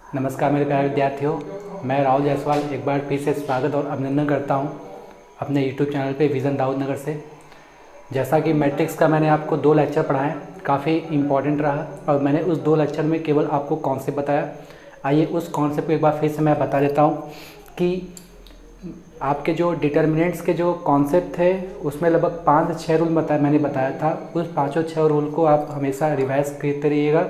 नमस्कार मेरे प्यारे विद्यार्थियों, मैं राहुल जायसवाल एक बार फिर से स्वागत और अभिनंदन करता हूं अपने यूट्यूब चैनल पे विज़न दाऊद नगर से। जैसा कि मैट्रिक्स का मैंने आपको 2 लेक्चर पढ़ाए, काफ़ी इम्पॉर्टेंट रहा और मैंने उस 2 लेक्चर में केवल आपको कॉन्सेप्ट बताया। आइए उस कॉन्सेप्ट को एक बार फिर से मैं बता देता हूँ कि आपके जो डिटर्मिनेंट्स के जो कॉन्सेप्ट थे उसमें लगभग 5 से 6 रूल मैंने बताया था। उस 5-6 रूल को आप हमेशा रिवाइज करते रहिएगा।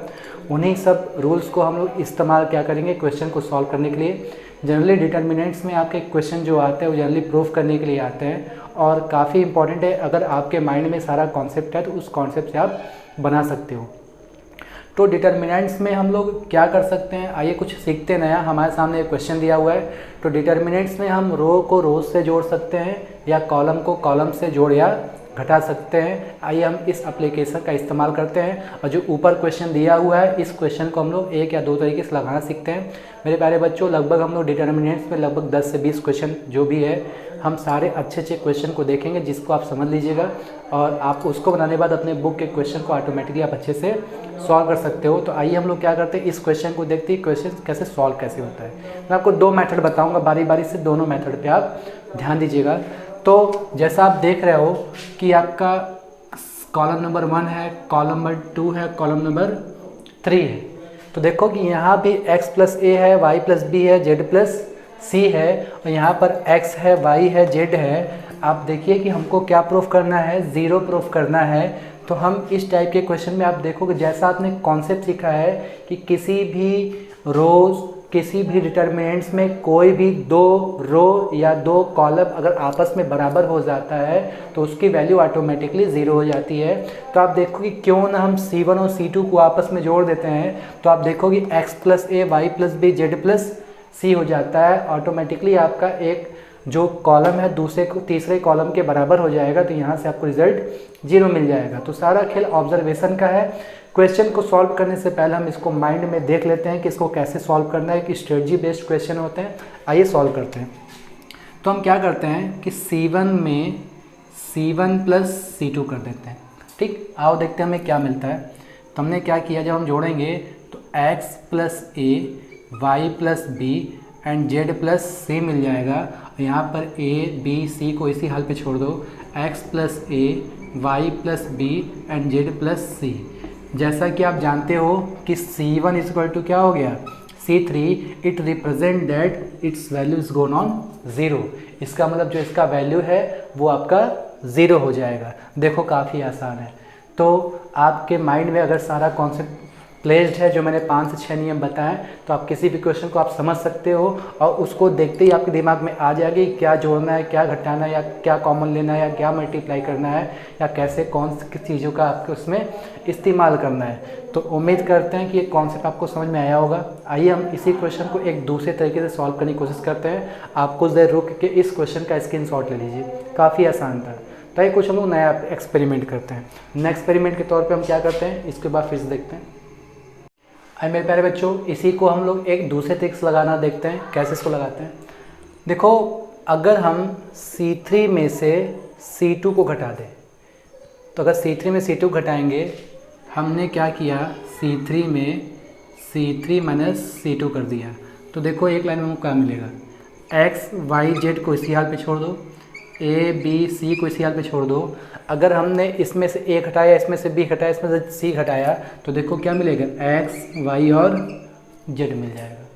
उन्हीं सब रूल्स को हम लोग इस्तेमाल क्या करेंगे क्वेश्चन को सॉल्व करने के लिए। जनरली डिटर्मिनेंट्स में आपके क्वेश्चन जो आते हैं वो जनरली प्रूफ करने के लिए आते हैं और काफ़ी इंपॉर्टेंट है। अगर आपके माइंड में सारा कॉन्सेप्ट है तो उस कॉन्सेप्ट से आप बना सकते हो। तो डिटर्मिनेंट्स में हम लोग क्या कर सकते हैं, आइए कुछ सीखते नया। हमारे सामने एक क्वेश्चन दिया हुआ है, तो डिटर्मिनेंट्स में हम रो को रोज से जोड़ सकते हैं या कॉलम को कॉलम से जोड़ या घटा सकते हैं। आइए हम इस एप्लीकेशन का इस्तेमाल करते हैं और जो ऊपर क्वेश्चन दिया हुआ है इस क्वेश्चन को हम लोग 1 या 2 तरीके से लगाना सीखते हैं। मेरे प्यारे बच्चों, लगभग हम लोग डिटर्मिनेंट्स में लगभग 10 से 20 क्वेश्चन जो भी है हम सारे अच्छे क्वेश्चन को देखेंगे जिसको आप समझ लीजिएगा और आप उसको बनाने के बाद अपने बुक के क्वेश्चन को ऑटोमेटिकली आप अच्छे से सॉल्व कर सकते हो। तो आइए हम लोग क्या करते हैं, इस क्वेश्चन को देखते हैं क्वेश्चन कैसे सॉल्व कैसे होता है। मैं आपको 2 मेथड बताऊंगा, बारी बारी से दोनों मेथड पे आप ध्यान दीजिएगा। तो जैसा आप देख रहे हो कि आपका कॉलम नंबर 1 है, कॉलम नंबर 2 है, कॉलम नंबर 3 है। तो देखो कि यहाँ भी x प्लस ए है, y प्लस बी है, z प्लस सी है और यहाँ पर x है, y है, z है। आप देखिए कि हमको क्या प्रूफ करना है, 0 प्रूफ करना है। तो हम इस टाइप के क्वेश्चन में आप देखोगे जैसा आपने कॉन्सेप्ट सीखा है कि किसी भी रोज किसी भी डिटर्मिनेंट्स में कोई भी 2 रो या 2 कॉलम अगर आपस में बराबर हो जाता है तो उसकी वैल्यू ऑटोमेटिकली 0 हो जाती है। तो आप देखो कि क्यों ना हम C1 और C2 को आपस में जोड़ देते हैं। तो आप देखो कि x plus A, Y plus B, Z plus C हो जाता है। ऑटोमेटिकली आपका एक जो कॉलम है दूसरे को तीसरे कॉलम के बराबर हो जाएगा। तो यहाँ से आपको रिजल्ट 0 मिल जाएगा। तो सारा खेल ऑब्जर्वेशन का है। क्वेश्चन को सॉल्व करने से पहले हम इसको माइंड में देख लेते हैं कि इसको कैसे सॉल्व करना है, कि स्ट्रेटजी बेस्ड क्वेश्चन होते हैं। आइए सॉल्व करते हैं। तो हम क्या करते हैं कि C1 में C1 प्लस C2 कर देते हैं। ठीक, आओ देखते हैं हमें क्या मिलता है। तो हमने क्या किया, जब हम जोड़ेंगे तो x plus A, Y plus B and Z plus C मिल जाएगा। यहाँ पर a, b, c को इसी हाल पे छोड़ दो, x plus A, Y plus B and Z plus C. जैसा कि आप जानते हो कि C1 इक्वल टू क्या हो गया, C3। It represent that it's value is gone on 0। इसका मतलब जो इसका वैल्यू है वो आपका 0 हो जाएगा। देखो काफ़ी आसान है। तो आपके माइंड में अगर सारा कॉन्सेप्ट प्लेस्ड है जो मैंने 5 से 6 नियम बताएं तो आप किसी भी क्वेश्चन को आप समझ सकते हो और उसको देखते ही आपके दिमाग में आ जाएगी क्या जोड़ना है, क्या घटाना है, या क्या कॉमन लेना है, या क्या मल्टीप्लाई करना है, या कैसे कौन सी चीज़ों का आपको उसमें इस्तेमाल करना है। तो उम्मीद करते हैं कि ये कॉन्सेप्ट आपको समझ में आया होगा। आइए हम इसी क्वेश्चन को एक दूसरे तरीके से सॉल्व करने की कोशिश करते हैं। आप कुछ देर रुक के इस क्वेश्चन का स्क्रीनशॉट ले लीजिए, काफ़ी आसान था। तो ये कुछ हम लोग नया एक्सपेरिमेंट करते हैं। नया एक्सपेरिमेंट के तौर पर हम क्या करते हैं, इसके बाद फिर से देखते हैं। आई मेरे प्यारे बच्चों, इसी को हम लोग एक दूसरे तरीके से लगाना देखते हैं कैसे इसको लगाते हैं। देखो, अगर हम C3 में से C2 को घटा दें तो अगर C3 में C2 घटाएंगे, हमने क्या किया, C3 में C3 माइनस C2 कर दिया। तो देखो एक लाइन में हमको क्या मिलेगा, x, y, z को इसी हाल पे छोड़ दो, a, b, c को इसी हाल पे छोड़ दो। अगर हमने इसमें से a घटाया, इसमें से b घटाया, इसमें से c घटाया तो देखो क्या मिलेगा, x, y और z मिल जाएगा।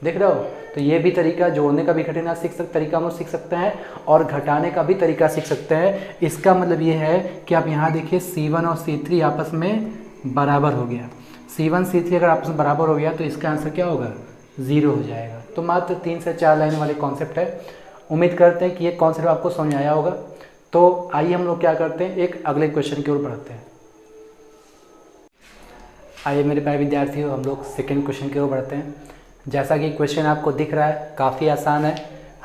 देख रहे हो। तो ये भी तरीका, जोड़ने का भी घटाना तरीका हम लोग सीख सकते हैं और घटाने का भी तरीका सीख सकते हैं। इसका मतलब ये है कि आप यहाँ देखिए C1 और C3 आपस में बराबर हो गया। C1 C3 अगर आपस में बराबर हो गया तो इसका आंसर क्या होगा, 0 हो जाएगा। तो मात्र 3 से 4 लाइन वाले कॉन्सेप्ट है। उम्मीद करते हैं कि ये कॉन्सेप्ट आपको समझ आया होगा। तो आइए हम लोग क्या करते हैं, एक अगले क्वेश्चन की ओर बढ़ते हैं। आइए मेरे प्यारे विद्यार्थियों, हम लोग सेकंड क्वेश्चन की ओर बढ़ते हैं। जैसा कि क्वेश्चन आपको दिख रहा है काफ़ी आसान है।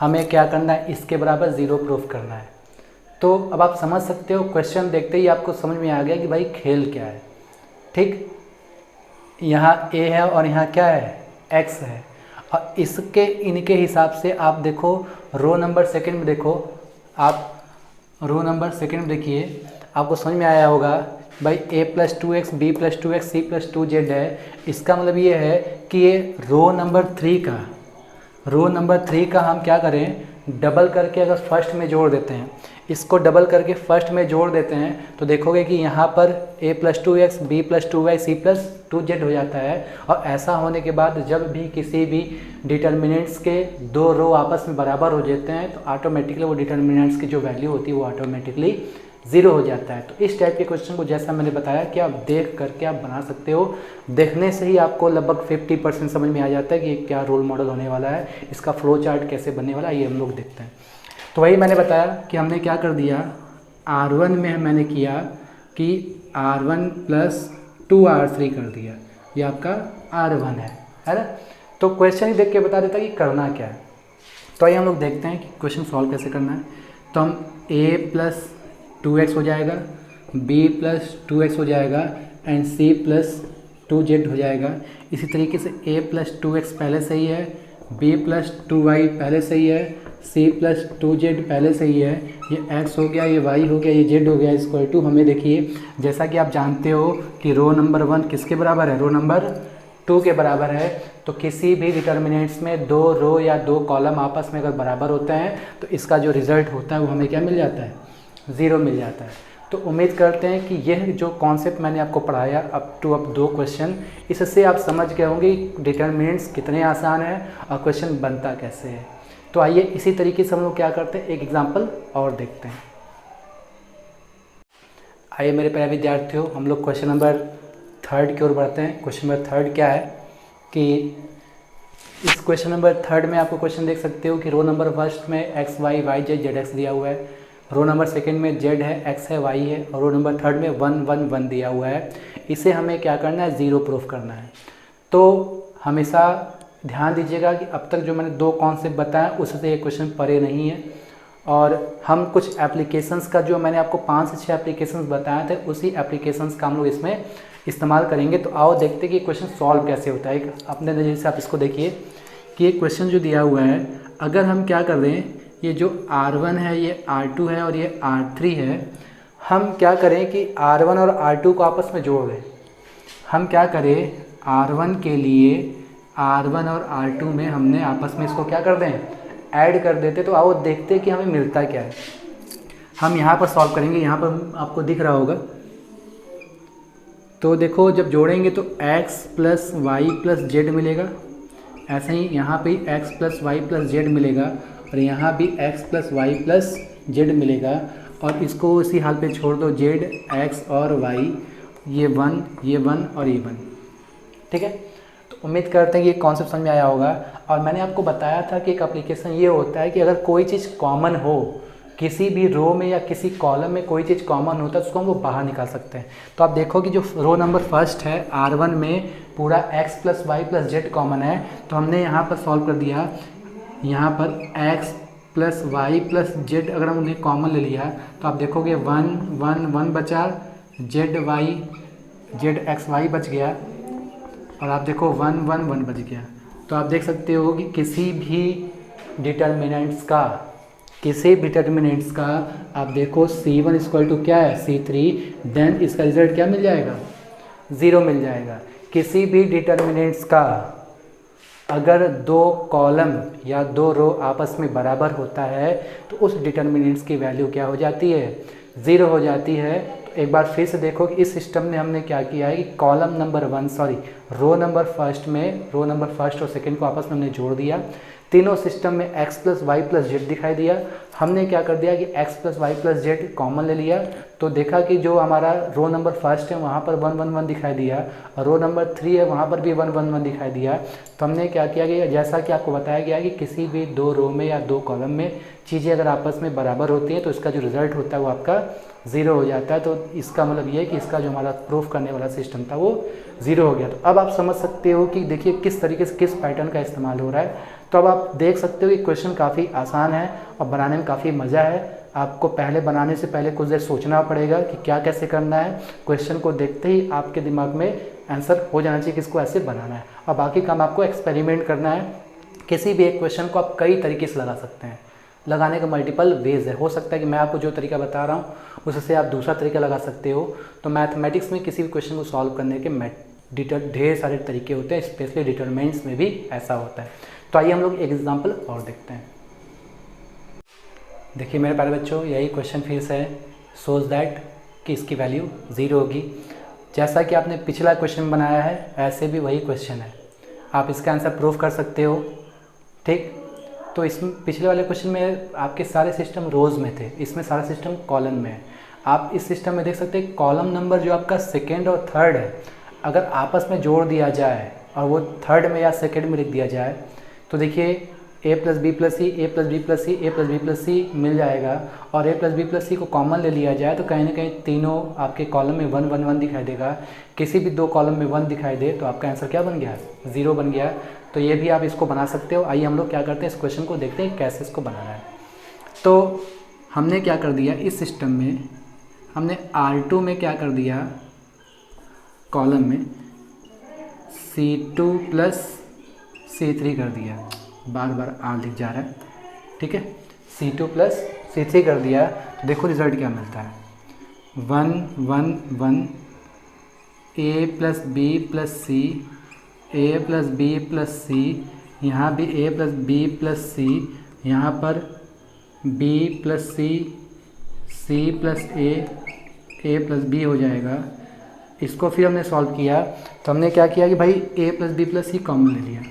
हमें क्या करना है, इसके बराबर 0 प्रूफ करना है। तो अब आप समझ सकते हो, क्वेश्चन देखते ही आपको समझ में आ गया कि भाई खेल क्या है। ठीक, यहाँ a है और यहाँ क्या है, x है और इसके इनके हिसाब से आप देखो रो नंबर सेकंड में देखो, आप रो नंबर सेकंड में देखिए, आपको समझ में आया होगा भाई a+2x b+2x c+2z है, इसका मतलब ये है कि ये रो नंबर 3 का हम क्या करें, डबल करके अगर फर्स्ट में जोड़ देते हैं, इसको डबल करके फर्स्ट में जोड़ देते हैं तो देखोगे कि यहाँ पर a+2x b+2y c+2z हो जाता है। और ऐसा होने के बाद जब भी किसी भी डिटर्मिनेंट्स के दो रो आपस में बराबर हो जाते हैं तो ऑटोमेटिकली वो डिटर्मिनेंट्स की जो वैल्यू होती है वो ऑटोमेटिकली 0 हो जाता है। तो इस टाइप के क्वेश्चन को जैसा मैंने बताया कि आप देख करके आप बना सकते हो। देखने से ही आपको लगभग 50% समझ में आ जाता है कि क्या रोल मॉडल होने वाला है, इसका फ्लो चार्ट कैसे बनने वाला है, ये हम लोग देखते हैं। तो वही मैंने बताया कि हमने क्या कर दिया, R1 में मैंने किया कि R1 + 2R3 कर दिया, ये आपका R1 है ना। तो क्वेश्चन ही देख के बता देता कि करना क्या है। तो आइए हम लोग देखते हैं कि क्वेश्चन सॉल्व कैसे करना है। तो हम a+2x हो जाएगा, b+2x हो जाएगा एंड c+2z हो जाएगा। इसी तरीके से a+2x पहले सही है, b+2y पहले सही है, c+2z पहले सही है, ये x हो गया, ये y हो गया, ये z हो गया। इक्वल टू हमें देखिए जैसा कि आप जानते हो कि रो नंबर 1 किसके बराबर है, रो नंबर 2 के बराबर है। तो किसी भी डिटर्मिनेंट्स में दो रो या दो कॉलम आपस में अगर बराबर होते हैं तो इसका जो रिजल्ट होता है वो हमें क्या मिल जाता है, 0 मिल जाता है। तो उम्मीद करते हैं कि यह जो कॉन्सेप्ट मैंने आपको पढ़ाया अब 2 क्वेश्चन, इससे आप समझ गए होंगे डिटर्मिनेंट्स कितने आसान हैं और क्वेश्चन बनता कैसे है। तो आइए इसी तरीके से हम लोग क्या करते हैं, एक एग्जांपल और देखते हैं। आइए मेरे प्यारे विद्यार्थियों, हम लोग क्वेश्चन नंबर 3 की ओर बढ़ते हैं। क्वेश्चन नंबर 3 क्या है कि इस क्वेश्चन नंबर 3 में आपको क्वेश्चन देख सकते हो कि रो नंबर 1 में x y y z z x दिया हुआ है, रो नंबर 2 में z है, x है, y है, और रो नंबर 3 में 1 1 1 दिया हुआ है। इसे हमें क्या करना है, 0 प्रूफ करना है। तो हमेशा ध्यान दीजिएगा कि अब तक जो मैंने 2 कॉन्सेप्ट बताया उससे ये क्वेश्चन परे नहीं है, और हम कुछ एप्लीकेशंस का जो मैंने आपको 5 से 6 एप्लीकेशंस बताए थे उसी एप्लीकेशंस का हम लोग इसमें इस्तेमाल करेंगे। तो आओ देखते हैं कि क्वेश्चन सॉल्व कैसे होता है। अपने नज़रिए से आप इसको देखिए कि ये क्वेश्चन जो दिया हुआ है, अगर हम क्या कर रहे हैं, ये जो R1 है, ये R2 है और ये R3 है, हम क्या करें कि R1 और R2 को आपस में जोड़ दें। हम क्या करें, R1 के लिए R1 और R2 में हमने आपस में इसको क्या कर दें, ऐड कर देते। तो आओ देखते हैं कि हमें मिलता क्या है। हम यहाँ पर सॉल्व करेंगे, यहाँ पर आपको दिख रहा होगा। तो देखो जब जोड़ेंगे तो x + y + z मिलेगा, ऐसे ही यहाँ पे x + y + z मिलेगा, और यहाँ भी x + y + z मिलेगा। और इसको इसी हाल पे छोड़ दो, z x और y, ये 1 और ये 1। ठीक है, तो उम्मीद करते हैं कि ये कॉन्सेप्ट समझ में आया होगा। और मैंने आपको बताया था कि एक एप्लीकेशन ये होता है कि अगर कोई चीज़ कॉमन हो, किसी भी रो में या किसी कॉलम में कोई चीज़ कॉमन होता है तो उसको हम वो बाहर निकाल सकते हैं। तो आप देखो कि जो रो नंबर 1 है R1 में पूरा x + y + z कॉमन है, तो हमने यहाँ पर सॉल्व कर दिया। यहाँ पर x + y + z अगर हमने कॉमन ले लिया तो आप देखोगे 1 1 1 बचा, z x y बच गया, और आप देखो 1 1 1 बच गया। तो आप देख सकते हो कि किसी भी डिटर्मिनेंट्स का आप देखो C1 = क्या है, C3, देन इसका रिजल्ट क्या मिल जाएगा, 0 मिल जाएगा। किसी भी डिटर्मिनेंट्स का अगर 2 कॉलम या 2 रो आपस में बराबर होता है तो उस डिटर्मिनेंट्स की वैल्यू क्या हो जाती है, 0 हो जाती है। तो एक बार फिर से देखो कि इस सिस्टम में हमने क्या किया है कि रो नंबर 1 में रो नंबर 1 और 2 को आपस में हमने जोड़ दिया। तीनों सिस्टम में x + y + z दिखाई दिया। हमने क्या कर दिया कि x + y + z कॉमन ले लिया, तो देखा कि जो हमारा रो नंबर 1 है वहाँ पर 1 1 1 दिखाई दिया, और रो नंबर 3 है वहाँ पर भी 1 1 1 दिखाई दिया। तो हमने क्या किया कि जैसा कि आपको बताया गया कि किसी भी 2 रो में या 2 कॉलम में चीज़ें अगर आपस में बराबर होती हैं तो इसका जो रिज़ल्ट होता है वो आपका 0 हो जाता है। तो इसका मतलब ये है कि इसका जो हमारा प्रूफ करने वाला सिस्टम था वो 0 हो गया। तो अब आप समझ सकते हो कि देखिए किस तरीके से किस पैटर्न का इस्तेमाल हो रहा है। तो अब आप देख सकते हो कि क्वेश्चन काफ़ी आसान है और बनाने में काफ़ी मज़ा है। आपको पहले बनाने से पहले कुछ देर सोचना पड़ेगा कि क्या कैसे करना है। क्वेश्चन को देखते ही आपके दिमाग में आंसर हो जाना चाहिए कि इसको ऐसे बनाना है, और बाकी काम आपको एक्सपेरिमेंट करना है। किसी भी एक क्वेश्चन को आप कई तरीके से लगा सकते हैं। लगाने का मल्टीपल वेज है। हो सकता है कि मैं आपको जो तरीका बता रहा हूँ उससे आप दूसरा तरीका लगा सकते हो। तो मैथमेटिक्स में किसी भी क्वेश्चन को सॉल्व करने के ढेर सारे तरीके होते हैं, स्पेशली डिटरमिनेंट्स में भी ऐसा होता है। तो आइए हम लोग एक एग्जाम्पल और देखते हैं। देखिए मेरे प्यारे बच्चों, यही क्वेश्चन फिर से है, सोच दैट कि इसकी वैल्यू 0 होगी। जैसा कि आपने पिछला क्वेश्चन बनाया है ऐसे भी वही क्वेश्चन है, आप इसका आंसर प्रूव कर सकते हो। ठीक, तो इसमें पिछले वाले क्वेश्चन में आपके सारे सिस्टम रोज़ में थे, इसमें सारा सिस्टम कॉलम में है। आप इस सिस्टम में देख सकते हैं कॉलम नंबर जो आपका सेकेंड और थर्ड है, अगर आपस में जोड़ दिया जाए और वो थर्ड में या सेकेंड में लिख दिया जाए तो देखिए a plus B plus C, A plus B plus C, A plus B plus C मिल जाएगा। और a plus B plus C को कॉमन ले लिया जाए तो कहीं ना कहीं तीनों आपके कॉलम में 1 1 1 दिखाई देगा। किसी भी दो कॉलम में 1 दिखाई दे तो आपका आंसर क्या बन गया, 0 बन गया। तो ये भी आप इसको बना सकते हो। आइए हम लोग क्या करते हैं, इस क्वेश्चन को देखते हैं कैसे इसको बनाना है। तो हमने क्या कर दिया, इस सिस्टम में हमने R2 में क्या कर दिया, कॉलम में C2 प्लस C3 कर दिया, बार बार R लिख जा रहा है, ठीक है। C2 प्लस C3 कर दिया तो देखो रिजल्ट क्या मिलता है, 1 1 1, A plus B plus C, A plus B plus C, यहाँ भी a plus B plus C, यहाँ पर b plus C, C plus A plus B हो जाएगा। इसको फिर हमने सॉल्व किया तो हमने क्या किया कि भाई a plus B plus C common ले लिया।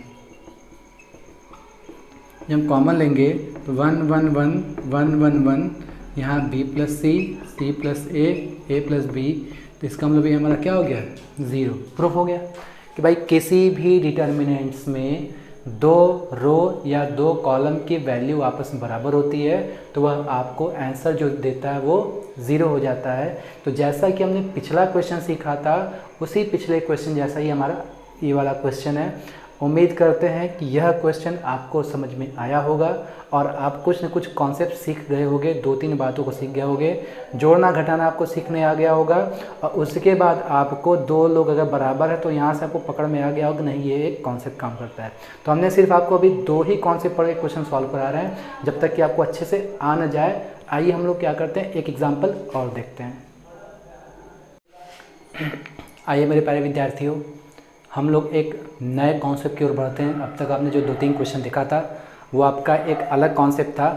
जब हम कॉमन लेंगे तो 1 1 1 1 1 1, यहाँ b plus C plus A plus B, तो इसका मतलब ये हमारा क्या हो गया, 0। प्रूफ हो गया कि भाई किसी भी डिटर्मिनेंट्स में दो रो या दो कॉलम की वैल्यू आपस में बराबर होती है तो वह आपको आंसर जो देता है वो 0 हो जाता है। तो जैसा कि हमने पिछला क्वेश्चन सीखा था उसी पिछले क्वेश्चन जैसा ही हमारा ये वाला क्वेश्चन है। उम्मीद करते हैं कि यह क्वेश्चन आपको समझ में आया होगा और आप कुछ न कुछ कॉन्सेप्ट सीख गए होंगे, 2-3 बातों को सीख गए होंगे, जोड़ना घटाना आपको सीखने आ गया होगा। और उसके बाद आपको दो लोग अगर बराबर है तो यहाँ से आपको पकड़ में आ गया होगा नहीं ये एक कॉन्सेप्ट काम करता है। तो हमने सिर्फ आपको अभी 2 ही कॉन्सेप्ट पढ़ के क्वेश्चन सॉल्व करा रहे हैं, जब तक कि आपको अच्छे से आ न जाए। आइए हम लोग क्या करते हैं, एक एग्जाम्पल और देखते हैं। आइए मेरे प्यारे विद्यार्थियों, हम लोग एक नए कॉन्सेप्ट की ओर बढ़ते हैं। अब तक आपने जो 2-3 क्वेश्चन देखा था वो आपका एक अलग कॉन्सेप्ट था।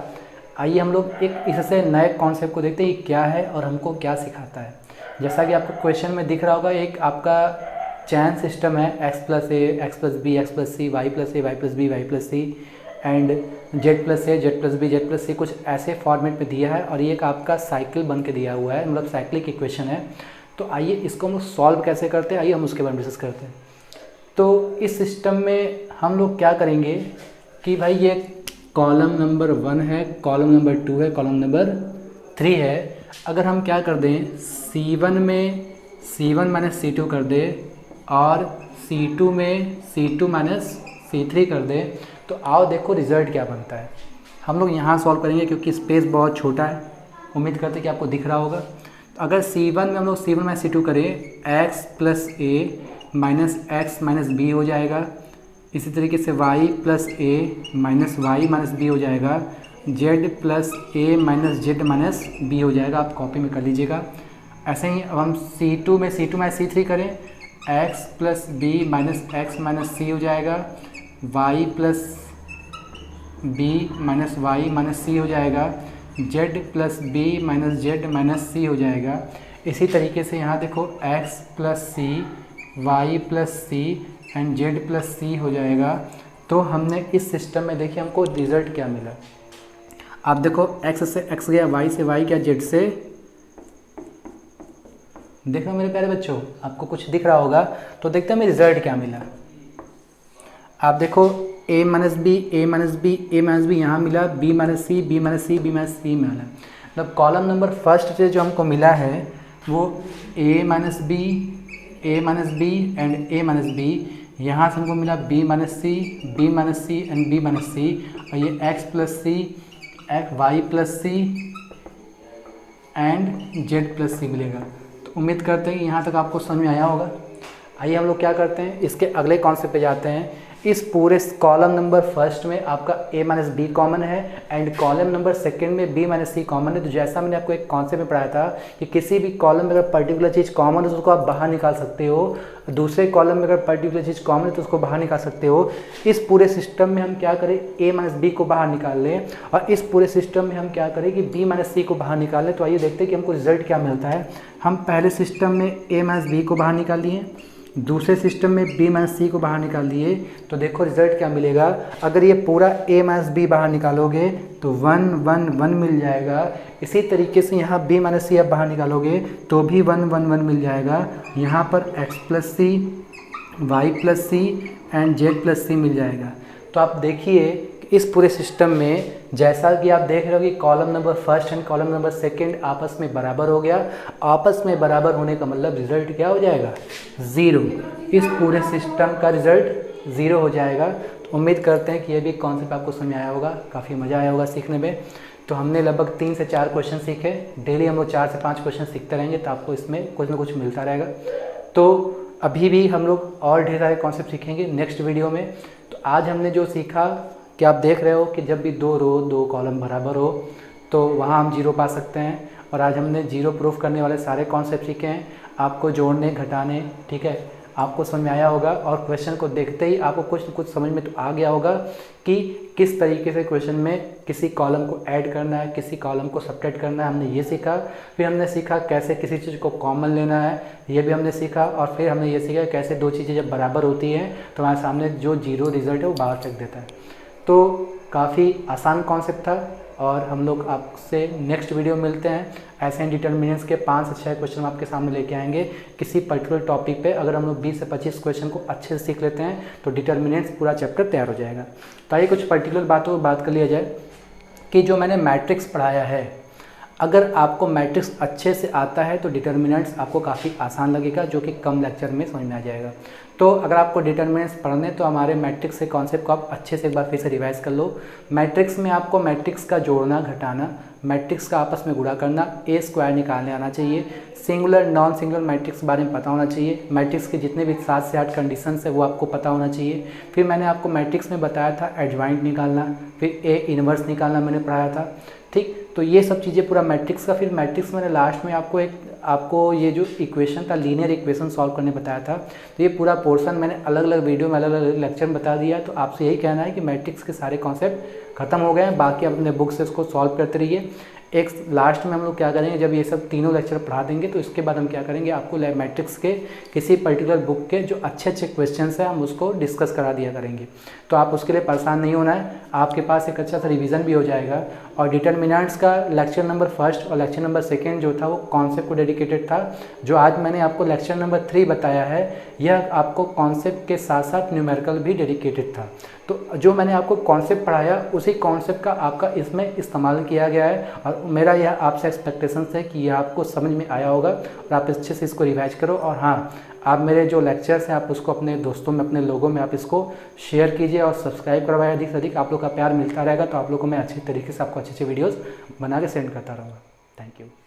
आइए हम लोग एक इससे नए कॉन्सेप्ट को देखते हैं कि क्या है और हमको क्या सिखाता है। जैसा कि आपको क्वेश्चन में दिख रहा होगा, एक आपका चैन सिस्टम है, x plus A, X plus B, X plus C, Y plus A, Y plus B, Y plus C and Z plus A, Z plus B, Z plus C, कुछ ऐसे format में दिया है। और ये एक आपका साइकिल बन के दिया हुआ है, मतलब साइक्लिक इक्वेशन है। तो आइए इसको हम सॉल्व कैसे करते हैं, आइए हम उसके बारे में डिस्कस करते हैं। तो इस सिस्टम में हम लोग क्या करेंगे कि भाई ये कॉलम नंबर 1 है, कॉलम नंबर 2 है, कॉलम नंबर 3 है। अगर हम क्या कर दें, C1 में C1 माइनस C2 कर दे और C2 में C2 माइनस C3 कर दे तो आओ देखो रिज़ल्ट क्या बनता है। हम लोग यहाँ सॉल्व करेंगे क्योंकि स्पेस बहुत छोटा है, उम्मीद करते हैं कि आपको दिख रहा होगा। अगर C1 में हम लोग C1 माइनस C2 करें, x प्लस ए माइनस एक्स माइनस बी हो जाएगा। इसी तरीके से y प्लस ए माइनस वाई माइनस बी हो जाएगा। z प्लस ए माइनस जेड माइनस बी हो जाएगा, आप कॉपी में कर लीजिएगा। ऐसे ही अब हम C2 में C2 माइनस C3 करें, x plus B minus X minus C हो जाएगा, y plus B minus Y minus C हो जाएगा, z plus B minus Z minus C हो जाएगा। इसी तरीके से यहाँ देखो x plus C, y plus C and z plus C हो जाएगा। तो हमने इस सिस्टम में देखिए हमको रिज़ल्ट क्या मिला। आप देखो x से x गया, y से y गया, z से, देखो मेरे प्यारे बच्चों आपको कुछ दिख रहा होगा। तो देखते हैं हमें रिज़ल्ट क्या मिला। आप देखो a minus B, A minus B, A minus B यहाँ मिला, b minus C, B minus C, B minus C मिला। मतलब कॉलम नंबर फर्स्ट से जो हमको मिला है वो a minus B, A minus B and A minus B, यहाँ से हमको मिला b minus C, B minus C and B minus C, और ये x plus C, Y plus C and z plus C मिलेगा। तो उम्मीद करते हैं कि यहाँ तक आपको समझ में आया होगा। आइए हम लोग क्या करते हैं, इसके अगले कॉन्सेप्ट पे जाते हैं। इस पूरे कॉलम नंबर फर्स्ट में आपका a माइनस बी कॉमन है एंड कॉलम नंबर सेकंड में b माइनस सी कॉमन है। तो जैसा मैंने आपको एक कॉन्सेप्ट में पढ़ाया था कि किसी भी कॉलम में अगर पर्टिकुलर चीज़ कॉमन है तो उसको आप बाहर निकाल सकते हो, दूसरे कॉलम में अगर पर्टिकुलर चीज़ कॉमन है तो उसको बाहर निकाल सकते हो। इस पूरे सिस्टम में हम क्या करें, a माइनस बी को बाहर निकाल लें, और इस पूरे सिस्टम में हम क्या करें कि b माइनस सी को बाहर निकाल लें। तो आइए देखते हैं कि हमको रिजल्ट क्या मिलता है। हम पहले सिस्टम में a माइनस बी को बाहर निकाल लिए, दूसरे सिस्टम में b माइनस सी को बाहर निकाल दिए। तो देखो रिजल्ट क्या मिलेगा। अगर ये पूरा a माइनस बी बाहर निकालोगे तो 1 1 1 मिल जाएगा। इसी तरीके से यहाँ b माइनस सी आप बाहर निकालोगे तो भी 1 1 1 मिल जाएगा। यहाँ पर x plus C, Y plus C and Z plus C मिल जाएगा। तो आप देखिए इस पूरे सिस्टम में जैसा कि आप देख रहे हो कि column number first and column number second आपस में बराबर हो गया। आपस में बराबर होने का मतलब रिजल्ट क्या हो जाएगा, 0। इस पूरे सिस्टम का रिजल्ट 0 हो जाएगा। तो उम्मीद करते हैं कि ये भी कॉन्सेप्ट आपको समझ आया होगा, काफ़ी मज़ा आया होगा सीखने में। तो हमने लगभग 3 से 4 क्वेश्चन सीखे। डेली हम लोग 4 से 5 क्वेश्चन सीखते रहेंगे तो आपको इसमें कुछ ना कुछ मिलता रहेगा। तो अभी भी हम लोग और ढेर सारे कॉन्सेप्ट सीखेंगे नेक्स्ट वीडियो में। तो आज हमने जो सीखा कि आप देख रहे हो कि जब भी 2 रो 2 कॉलम बराबर हो तो वहाँ हम 0 पा सकते हैं। और आज हमने 0 प्रूफ करने वाले सारे कॉन्सेप्ट सीखे हैं, आपको जोड़ने घटाने, ठीक है, आपको समझ में आया होगा। और क्वेश्चन को देखते ही आपको कुछ न कुछ समझ में तो आ गया होगा कि किस तरीके से क्वेश्चन में किसी कॉलम को ऐड करना है, किसी कॉलम को सब्ट्रैक्ट करना है, हमने ये सीखा। फिर हमने सीखा कैसे किसी चीज़ को कॉमन लेना है, ये भी हमने सीखा। और फिर हमने ये सीखा कैसे 2 चीज़ें जब बराबर होती हैं तो हमारे सामने जो 0 रिजल्ट है वो बाहर फेंक देता है। तो काफ़ी आसान कॉन्सेप्ट था और हम लोग आपसे नेक्स्ट वीडियो मिलते हैं। ऐसे डिटर्मिनेंट्स के 5 से 6 क्वेश्चन हम आपके सामने लेके आएंगे किसी पर्टिकुलर टॉपिक पे। अगर हम लोग 20 से 25 क्वेश्चन को अच्छे से सीख लेते हैं तो डिटर्मिनेंट्स पूरा चैप्टर तैयार हो जाएगा। तो आइए कुछ पर्टिकुलर बातों पर बात कर लिया जाए कि जो मैंने मैट्रिक्स पढ़ाया है, अगर आपको मैट्रिक्स अच्छे से आता है तो डिटर्मिनेंट्स आपको काफ़ी आसान लगेगा, जो कि कम लेक्चर में समझ में आ जाएगा। तो अगर आपको डिटर्मिनेंट्स पढ़ने तो हमारे मैट्रिक्स के कॉन्सेप्ट को आप अच्छे से एक बार फिर से रिवाइज कर लो। मैट्रिक्स में आपको मैट्रिक्स का जोड़ना घटाना, मैट्रिक्स का आपस में गुणा करना, ए स्क्वायर निकालने आना चाहिए, सिंगुलर नॉन सिंगुलर मैट्रिक्स के बारे में पता होना चाहिए, मैट्रिक्स के जितने भी 7 से 8 कंडीशंस है वो आपको पता होना चाहिए। फिर मैंने आपको मैट्रिक्स में बताया था एडजॉइंट निकालना, फिर ए इनवर्स निकालना मैंने पढ़ाया था, ठीक। तो ये सब चीज़ें पूरा मैट्रिक्स का। फिर मैट्रिक्स मैंने लास्ट में आपको ये जो इक्वेशन था लीनियर इक्वेशन सॉल्व करने बताया था। तो ये पूरा पोर्शन मैंने अलग अलग वीडियो में अलग अलग लेक्चर में बता दिया है। तो आपसे यही कहना है कि मैट्रिक्स के सारे कॉन्सेप्ट खत्म हो गए हैं, बाकी अपने बुक से इसको सॉल्व करते रहिए। एक लास्ट में हम लोग क्या करेंगे, जब ये सब तीनों लेक्चर पढ़ा देंगे तो इसके बाद हम क्या करेंगे, आपको मैट्रिक्स के किसी पर्टिकुलर बुक के जो अच्छे अच्छे क्वेश्चंस हैं हम उसको डिस्कस करा दिया करेंगे। तो आप उसके लिए परेशान नहीं होना है, आपके पास एक अच्छा सा रिवीजन भी हो जाएगा। और डिटर्मिनेंट्स का लेक्चर नंबर 1 और लेक्चर नंबर 2 जो था वो कॉन्सेप्ट को डेडिकेटेड था। जो आज मैंने आपको लेक्चर नंबर 3 बताया है यह आपको कॉन्सेप्ट के साथ साथ न्यूमेरिकल भी डेडिकेटेड था। तो जो मैंने आपको कॉन्सेप्ट पढ़ाया उसी कॉन्सेप्ट का आपका इसमें इस्तेमाल किया गया है। और मेरा यह आपसे एक्सपेक्टेशन है कि यह आपको समझ में आया होगा और आप अच्छे से इसको रिवाइज करो। और हाँ, आप मेरे जो लेक्चर्स हैं आप उसको अपने दोस्तों में, अपने लोगों में आप इसको शेयर कीजिए और सब्सक्राइब करवाइए। अधिक से अधिक आप लोग का प्यार मिलता रहेगा तो आप लोग को मैं अच्छी तरीके से आपको अच्छे अच्छे वीडियोज़ बना के सेंड करता रहूँगा। Thank you.